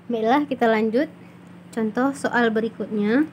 Baiklah, kita lanjut contoh soal berikutnya,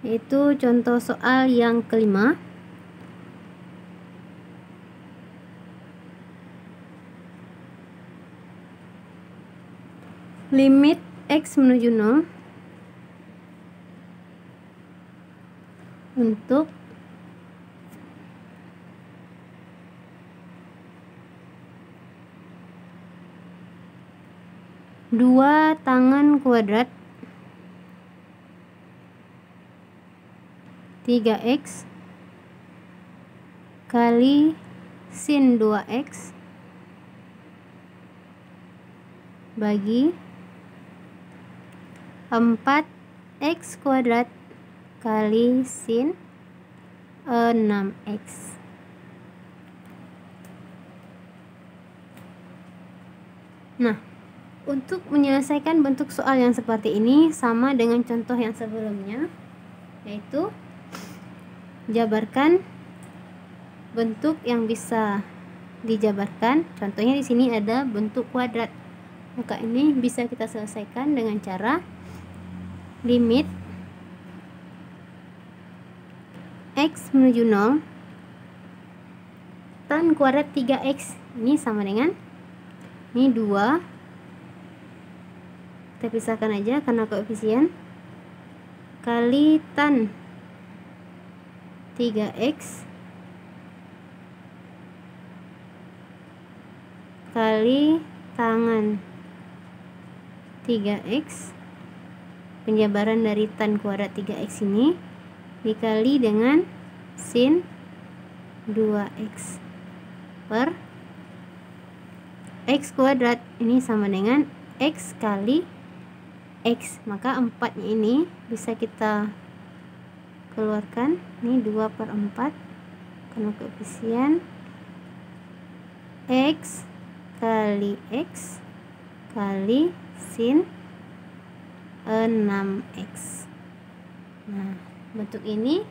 yaitu contoh soal yang kelima. Limit X menuju 0 untuk dua tangan kuadrat 3x kali sin 2x bagi 4x kuadrat kali sin 6x. Nah, untuk menyelesaikan bentuk soal yang seperti ini sama dengan contoh yang sebelumnya, yaitu jabarkan bentuk yang bisa dijabarkan. Contohnya di sini ada bentuk kuadrat. Maka ini bisa kita selesaikan dengan cara limit X menuju 0 tan kuadrat 3x ini sama dengan ini 2, kita pisahkan aja karena koefisien, kali tan 3x kali tangan 3x, penjabaran dari tan kuadrat 3x ini dikali dengan sin 2x per x kuadrat, ini sama dengan x kali x, maka 4 ini bisa kita keluarkan, ini 2/4 karena koefisien, x kali x kali sin 6x. Nah, bentuk ini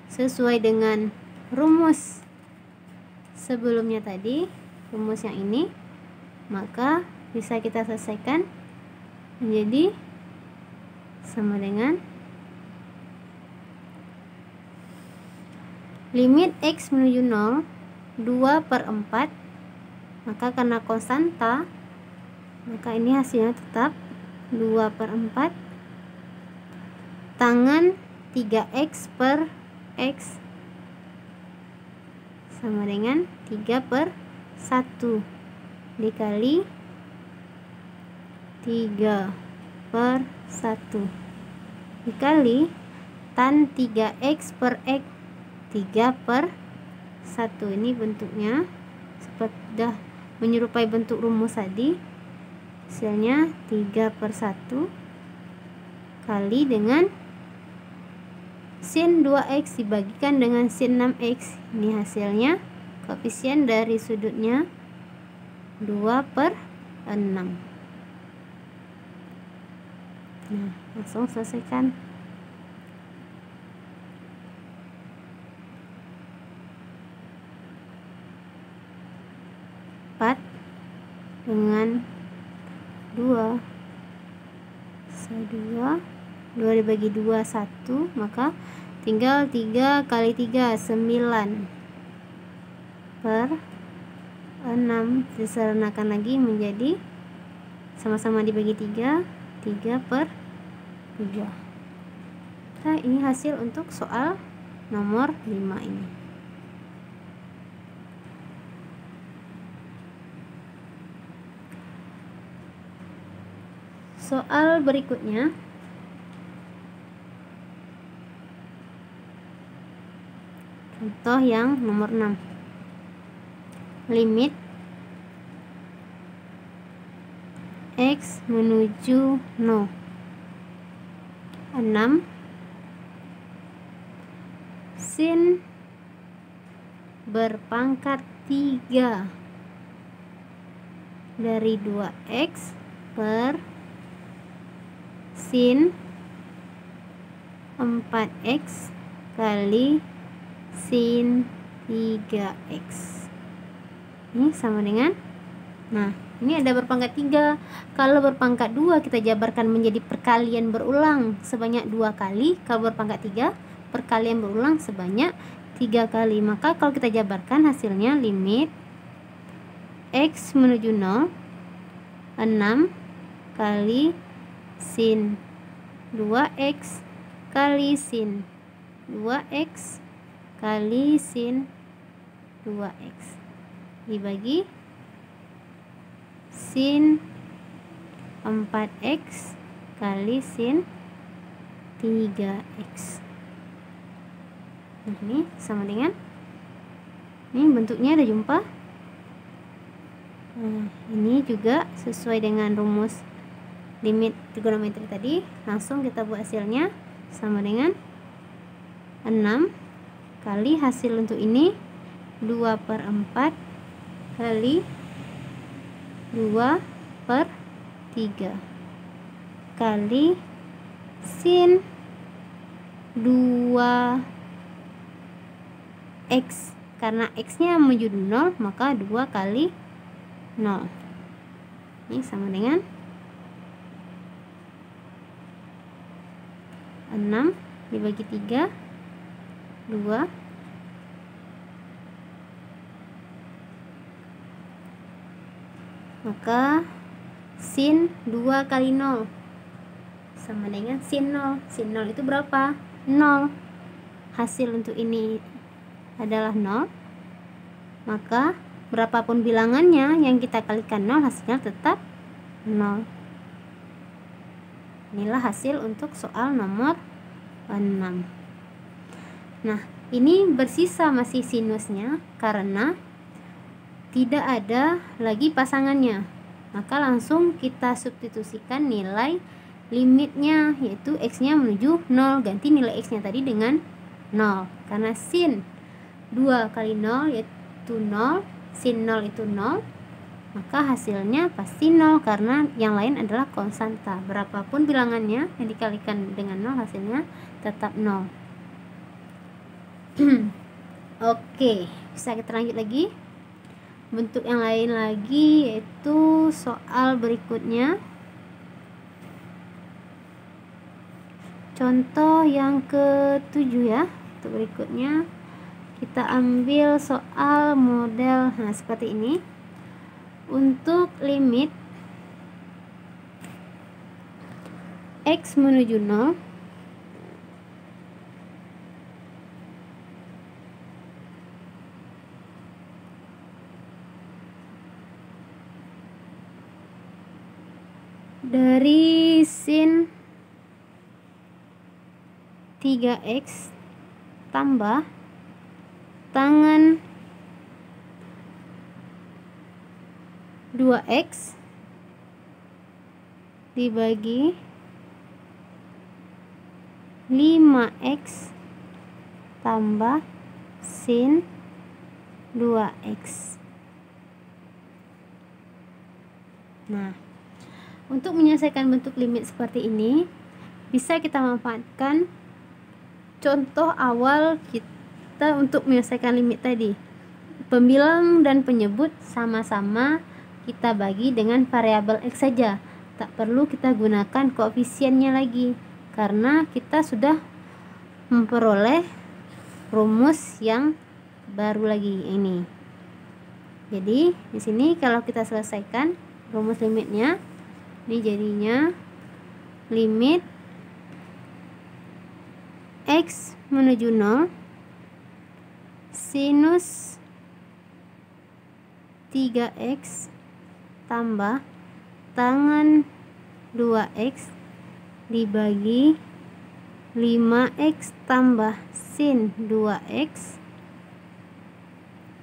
sesuai dengan rumus sebelumnya tadi, rumus yang ini, maka bisa kita selesaikan menjadi sama dengan limit X menuju 0 2/4, maka karena konstanta maka ini hasilnya tetap 2/4 tangan 3x per x sama dengan 3/1 dikali 3/1 dikali tan 3x per x 3/1. Ini bentuknya sudah menyerupai bentuk rumus tadi, hasilnya 3/1 kali dengan sin 2x dibagikan dengan sin 6x, ini hasilnya koefisien dari sudutnya 2/6. Nah, langsung selesaikan. Dengan 2 dibagi 2 1, maka tinggal 3 kali 3 9/6, disederhanakan lagi menjadi sama-sama dibagi 3 3/3. Nah, ini hasil untuk soal nomor 5 ini. Soal berikutnya, contoh yang nomor 6. Limit X menuju 0 6 sin berpangkat 3 dari 2x per sin 4x kali sin 3x, ini sama dengan Nah, ini ada berpangkat 3. Kalau berpangkat 2 kita jabarkan menjadi perkalian berulang sebanyak 2 kali. Kalau berpangkat 3, perkalian berulang sebanyak 3 kali. Maka kalau kita jabarkan hasilnya limit X menuju 0 6 kali sin 2X kali sin 2X kali sin 2X dibagi sin 4X kali sin 3X. Nah, ini sama dengan, ini bentuknya ada jumpa. Nah, ini juga sesuai dengan rumus limit trigonometri tadi. Langsung kita buat hasilnya sama dengan 6 kali hasil untuk ini 2/4 kali 2/3 kali sin 2X. Karena X nya menuju 0, maka 2 kali 0. Ini sama dengan 6 dibagi 3 2. Maka sin 2 kali 0 sama dengan sin 0. Sin 0 itu berapa? 0. Hasil untuk ini adalah 0. Maka berapapun bilangannya yang kita kalikan 0, hasilnya tetap 0. Inilah hasil untuk soal nomor 6. Nah, ini bersisa masih sinusnya karena tidak ada lagi pasangannya. Maka langsung kita substitusikan nilai limitnya, yaitu X nya menuju 0. Ganti nilai X nya tadi dengan 0. Karena sin 2 kali 0 yaitu 0, sin 0 itu 0, maka hasilnya pasti 0 karena yang lain adalah konstanta. Berapapun bilangannya yang dikalikan dengan 0, hasilnya tetap 0. Oke, bisa kita lanjut lagi. Bentuk yang lain lagi yaitu soal berikutnya. Contoh yang ke-7 ya. Untuk berikutnya kita ambil soal model seperti ini. Untuk limit X menuju 0 dari sin 3X tambah tangan 2X dibagi 5X tambah sin 2X. Nah, untuk menyelesaikan bentuk limit seperti ini, bisa kita manfaatkan contoh awal kita untuk menyelesaikan limit tadi. Pembilang dan penyebut sama-sama kita bagi dengan variabel X saja. Tak perlu kita gunakan koefisiennya lagi, karena kita sudah memperoleh rumus yang baru lagi ini. Jadi, di sini kalau kita selesaikan rumus limitnya, ini jadinya limit X menuju 0 sinus 3X tambah tangan 2X dibagi 5X tambah sin 2X.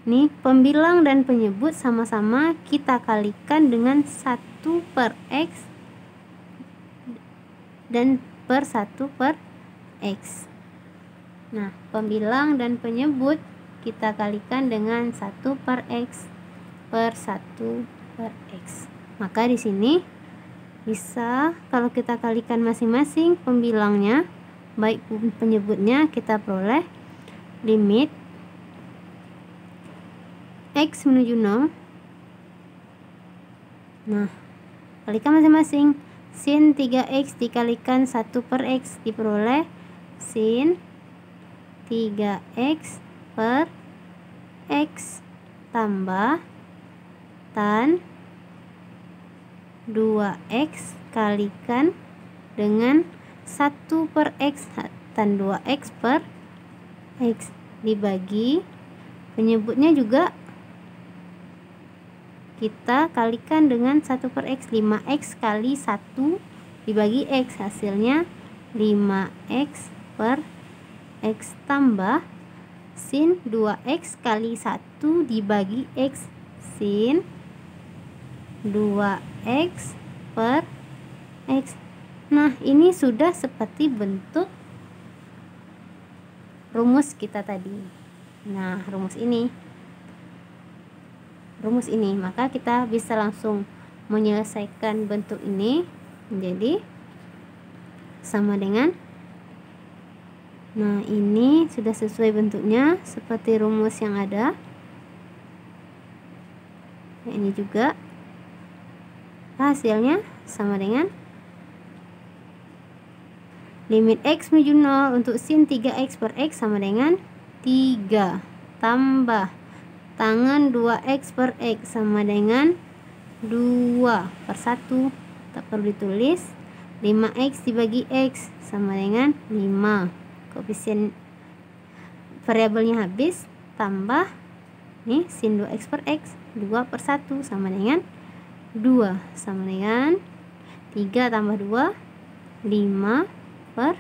Nih, pembilang dan penyebut sama-sama kita kalikan dengan 1/X dan per 1/X. Nah, pembilang dan penyebut kita kalikan dengan 1/X per 1/X. Maka di sini bisa kalau kita kalikan masing-masing pembilangnya baik penyebutnya, kita peroleh limit X menuju 0 Nah, kalikan masing-masing. Sin 3x dikalikan 1 per x diperoleh sin 3x per x tambah tan 2x kalikan dengan 1 per x tan 2x per x dibagi penyebutnya juga kita kalikan dengan 1 per x. 5x kali 1 dibagi x, hasilnya 5x per x tambah sin 2x kali 1 dibagi x, sin 2x per x. Nah, ini sudah seperti bentuk rumus kita tadi. Nah, rumus ini, maka kita bisa langsung menyelesaikan bentuk ini menjadi sama dengan, nah ini sudah sesuai bentuknya seperti rumus yang ada. Nah, ini juga hasilnya sama dengan limit x menuju 0 untuk sin 3x per x sama dengan 3 tambah tangan 2x per x sama dengan 2 per 1, tak perlu ditulis. 5x dibagi x sama dengan 5, koefisien variabelnya habis, tambah nih sin 2x per x 2 per 1 sama dengan 2 sama dengan 3 tambah 2 5 per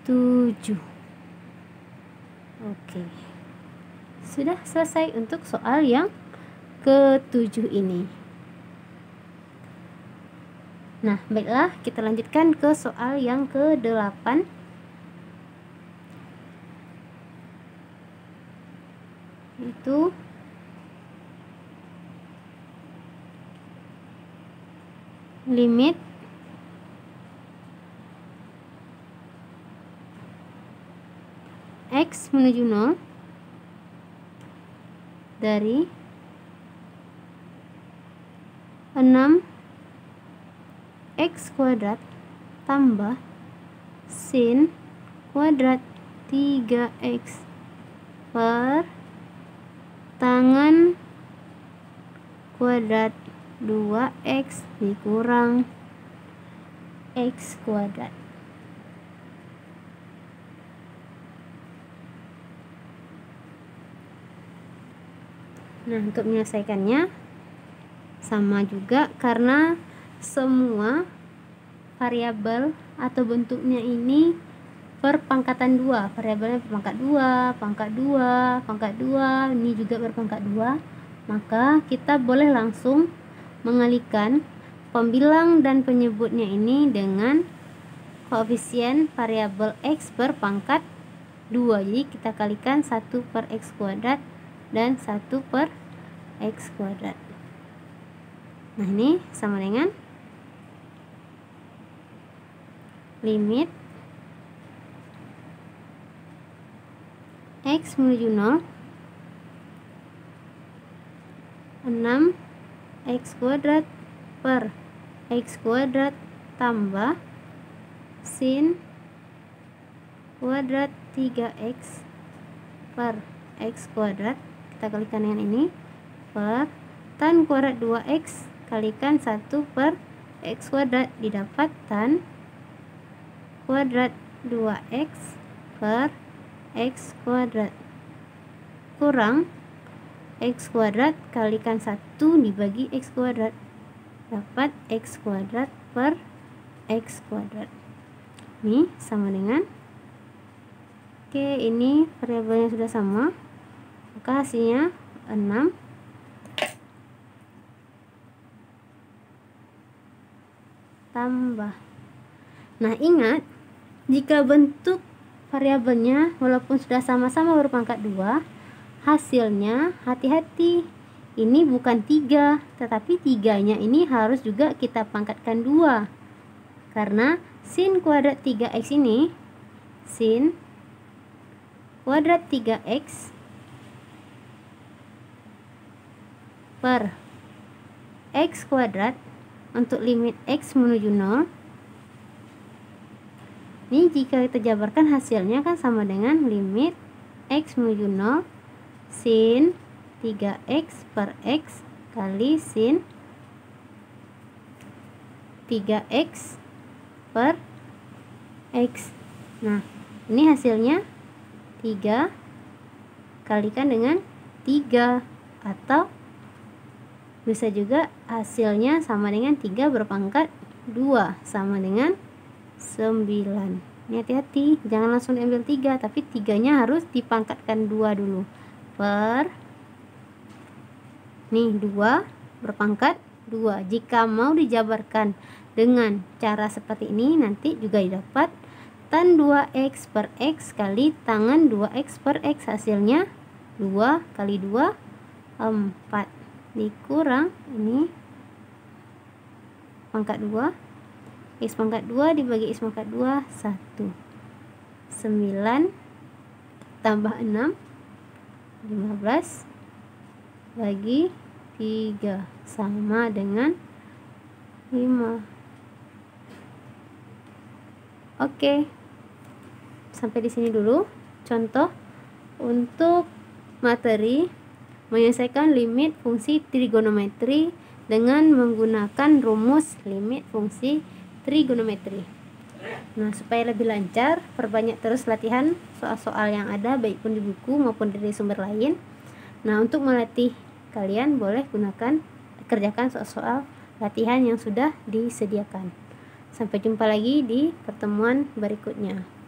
7. Oke, sudah selesai untuk soal yang ke-7 ini. Nah, baiklah, kita lanjutkan ke soal yang ke-8. Itu limit x menuju 0 dari 6x kuadrat tambah sin kuadrat 3x per tangan kuadrat 2x dikurang x kuadrat. Nah, untuk menyelesaikannya sama juga karena semua variabel atau bentuknya ini berpangkatan 2, variabelnya berpangkat 2, pangkat 2, pangkat 2, ini juga berpangkat 2, maka kita boleh langsung mengalihkan pembilang dan penyebutnya ini dengan koefisien variabel x berpangkat 2. Jadi kita kalikan 1 per x kuadrat dan 1 per x kuadrat. Nah, ini sama dengan limit x menuju 0 6x kuadrat per x kuadrat tambah sin kuadrat 3x per x kuadrat, kita kalikan dengan ini, per tan kuadrat 2x kalikan 1 per x kuadrat, didapat tan kuadrat 2x per x kuadrat kurang x kuadrat kalikan 1 dibagi x kuadrat, dapat x kuadrat per x kuadrat. Ini sama dengan, oke, ini variabelnya sudah sama, maka hasilnya 6 tambah. Nah, ingat, jika bentuk variabelnya walaupun sudah sama-sama berpangkat 2, hasilnya hati-hati, ini bukan 3, tetapi 3-nya ini harus juga kita pangkatkan 2, karena sin kuadrat 3x ini, sin kuadrat 3x per X kuadrat untuk limit X menuju 0. Ini jika kita jabarkan hasilnya kan sama dengan limit X menuju 0 sin 3X per X kali sin 3X per X. Nah, ini hasilnya 3 kalikan dengan 3, atau bisa juga hasilnya sama dengan 3 berpangkat 2 sama dengan 9. Ini hati-hati, jangan langsung diambil 3, tapi 3-nya harus dipangkatkan 2 dulu. Per nih 2 berpangkat 2. Jika mau dijabarkan dengan cara seperti ini, nanti juga didapat tan 2X per X kali tangan 2X per X. Hasilnya 2 kali 2 4 dikurang ini pangkat 2, X pangkat 2 dibagi X pangkat 2 1. 9 tambah 6 15 bagi 3 sama dengan 5. Oke, sampai di sini dulu contoh untuk materi menyelesaikan limit fungsi trigonometri dengan menggunakan rumus limit fungsi trigonometri. Nah, supaya lebih lancar, perbanyak terus latihan soal-soal yang ada baik pun di buku maupun dari sumber lain. Nah, untuk melatih kalian boleh kerjakan soal-soal latihan yang sudah disediakan. Sampai jumpa lagi di pertemuan berikutnya.